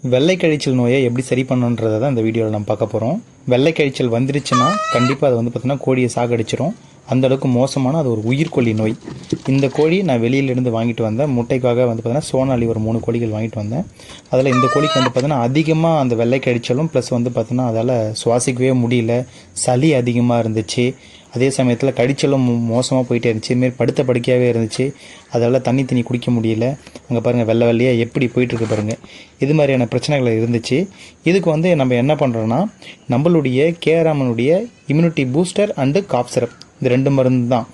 வெள்ளை கழிச்சல் நோயை எப்படி சரி பண்ணணுன்றதை தான் இந்த வீடியோவில் நம்ம பார்க்க போகிறோம். வெள்ளை கழிச்சல் வந்துருச்சுன்னா கண்டிப்பாக அது வந்து பார்த்திங்கன்னா கோழியை சாகடிச்சிடும். அந்தளவுக்கு மோசமான அது ஒரு உயிர்கொல்லி நோய். இந்த கோழி நான் வெளியிலேருந்து வாங்கிட்டு வந்தேன். முட்டைக்காக வந்து பார்த்திங்கன்னா சோனாலி ஒரு 3 கோழிகள் வாங்கிட்டு வந்தேன். அதில் இந்த கோழிக்கு வந்து பார்த்திங்கன்னா அதிகமாக அந்த வெள்ளை கழிச்சலும் ப்ளஸ் வந்து பார்த்திங்கன்னா அதால் சுவாசிக்கவே முடியல, சளி அதிகமாக இருந்துச்சு. அதே சமயத்தில் கழிச்சலும் மோசமாக போயிட்டே இருந்துச்சு. இதுமாரி படுத்த படுக்கையாகவே இருந்துச்சு. அதால் தண்ணி குடிக்க முடியல. அங்கே பாருங்கள் வெள்ளை வெள்ளையாக எப்படி போயிட்டுருக்கு பாருங்கள். இது மாதிரியான பிரச்சனைகள் இருந்துச்சு. இதுக்கு வந்து நம்ம என்ன பண்ணுறோன்னா நம்மளுடைய கேராமனுடைய immunity booster and cough syrup, இந்த 2 மருந்து தான்.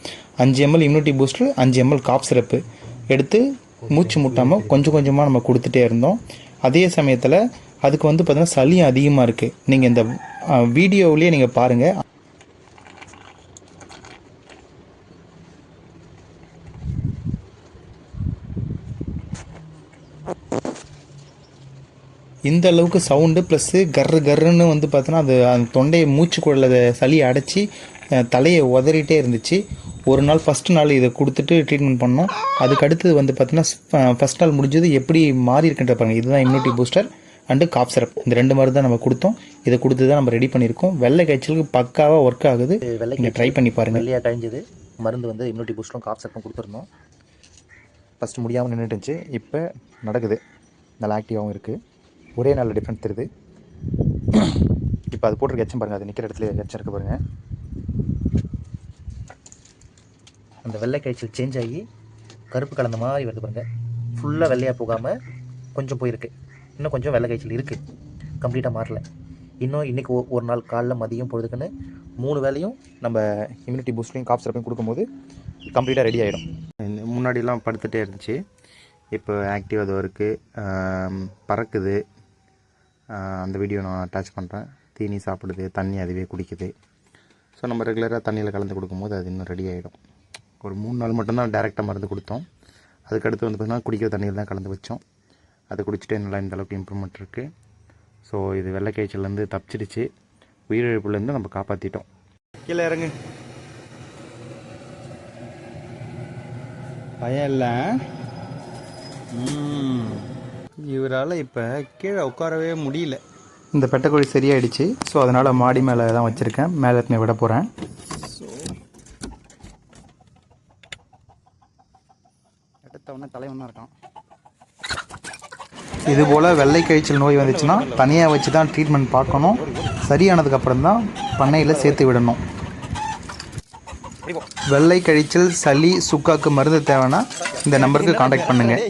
5 ml immunity booster, 5 ml cough syrup எடுத்து மூச்சு முட்டாமல் கொஞ்சம் கொஞ்சமாக நம்ம கொடுத்துட்டே இருந்தோம். அதே சமயத்தில் அதுக்கு வந்து பார்த்திங்கன்னா சளியும் அதிகமாக இருக்குது. நீங்கள் இந்த வீடியோவிலேயே நீங்கள் பாருங்கள். இந்த அளவுக்கு சவுண்டு ப்ளஸ்ஸு கர்ருன்னு வந்து பார்த்தோன்னா அது அந்த தொண்டையை மூச்சுக்குள்ள சளியை அடைச்சி தலையை உதறிட்டே இருந்துச்சு. ஒரு நாள் ஃபஸ்ட்டு நாள் இதை கொடுத்துட்டு ட்ரீட்மெண்ட் பண்ணோம். அதுக்கு அடுத்தது வந்து பார்த்தீங்கன்னா ஃபஸ்ட் நாள் முடிஞ்சது எப்படி மாறி இருக்குன்ற பாருங்கள். இதுதான் immunity booster and cough syrup. இந்த 2 மருந்து தான் நம்ம கொடுத்தோம். இதை கொடுத்து தான் நம்ம ரெடி பண்ணியிருக்கோம். வெள்ளை காய்ச்சலுக்கு பக்காவாக ஒர்க் ஆகுது. நீங்கள் ட்ரை பண்ணி பாருங்கள். வெள்ளையாக கழிஞ்சது மருந்து வந்து இம்யூனிட்டி பூஸ்டரும் காஃப் சிரப்பும் கொடுத்துருந்தோம். ஃபஸ்ட்டு முடியாமல் நின்றுட்டுருந்துச்சு, இப்போ நடக்குது, நல்லா ஆக்டிவாகவும் இருக்குது. ஒரே நாளில் டிஃப்ரெண்ட் தெரியுது. இப்போ அது போட்டிருக்க எச்சம் பாருங்கள், அது நிற்கிற இடத்துல எச்சம் இருக்குது பாருங்கள். அந்த வெள்ளை காய்ச்சல் சேஞ்ச் ஆகி கருப்பு கலந்த மாதிரி வருது பாருங்கள். ஃபுல்லாக வெள்ளையாக போகாமல் கொஞ்சம் போயிருக்கு. இன்னும் கொஞ்சம் வெள்ளை காய்ச்சல் இருக்குது, கம்ப்ளீட்டாக மாறல. இன்னும் இன்றைக்கி ஒரு நாள் காலைல மதியம் பொழுதுக்குன்னு 3 வேளையும் நம்ம இம்யூனிட்டி பூஸ்ட்லையும் காஃப் சிரப்பையும் கொடுக்கும்போது கம்ப்ளீட்டாக ரெடி ஆகிடும். முன்னாடிலாம் படுத்துகிட்டே இருந்துச்சு, இப்போ ஆக்டிவ் அது இருக்குது, பறக்குது. அந்த வீடியோ நான் அட்டாச் பண்ணுறேன். தீனி சாப்பிடுது, தண்ணி அதுவே குடிக்குது. ஸோ நம்ம ரெகுலராக தண்ணியில் கலந்து கொடுக்கும்போது அது இன்னும் ரெடி ஆகிடும். ஒரு 3 நாள் மட்டும்தான் டேரெக்டாக மருந்து கொடுத்தோம். அதுக்கடுத்து வந்து பார்த்திங்கன்னா குடிக்கிற தண்ணியில் தான் கலந்து வச்சோம். அதை குடிச்சிட்டு நல்லா இந்தளவுக்கு இம்ப்ரூவ்மெண்ட் இருக்குது. ஸோ இது வெள்ளை காய்ச்சல்லேருந்து தப்பிச்சிடுச்சு. உயிரிழப்புலேருந்து நம்ம காப்பாற்றிட்டோம். கீழே இறங்கு, பயம் இல்லை. இவரால் இப்போ கீழே உட்காரவே முடியல. இந்த பெட்டைக்கோழி சரியாயிடுச்சு. ஸோ அதனால் மாடி மேலே தான் வச்சுருக்கேன். மேலே எடுத்து விட போகிறேன். ஸோ எடுத்தவொடனே தலைவனாக இருக்கான். இதுபோல் வெள்ளை காய்ச்சல் நோய் வந்துச்சுன்னா தனியாக வச்சு தான் ட்ரீட்மெண்ட் பார்க்கணும். சரியானதுக்கப்புறம் தான் பண்ணையில் சேர்த்து விடணும். வெள்ளை கழிச்சல், சளி, சுக்காக்கு மருந்து தேவைன்னா இந்த நம்பருக்கு காண்டாக்ட் பண்ணுங்கள்.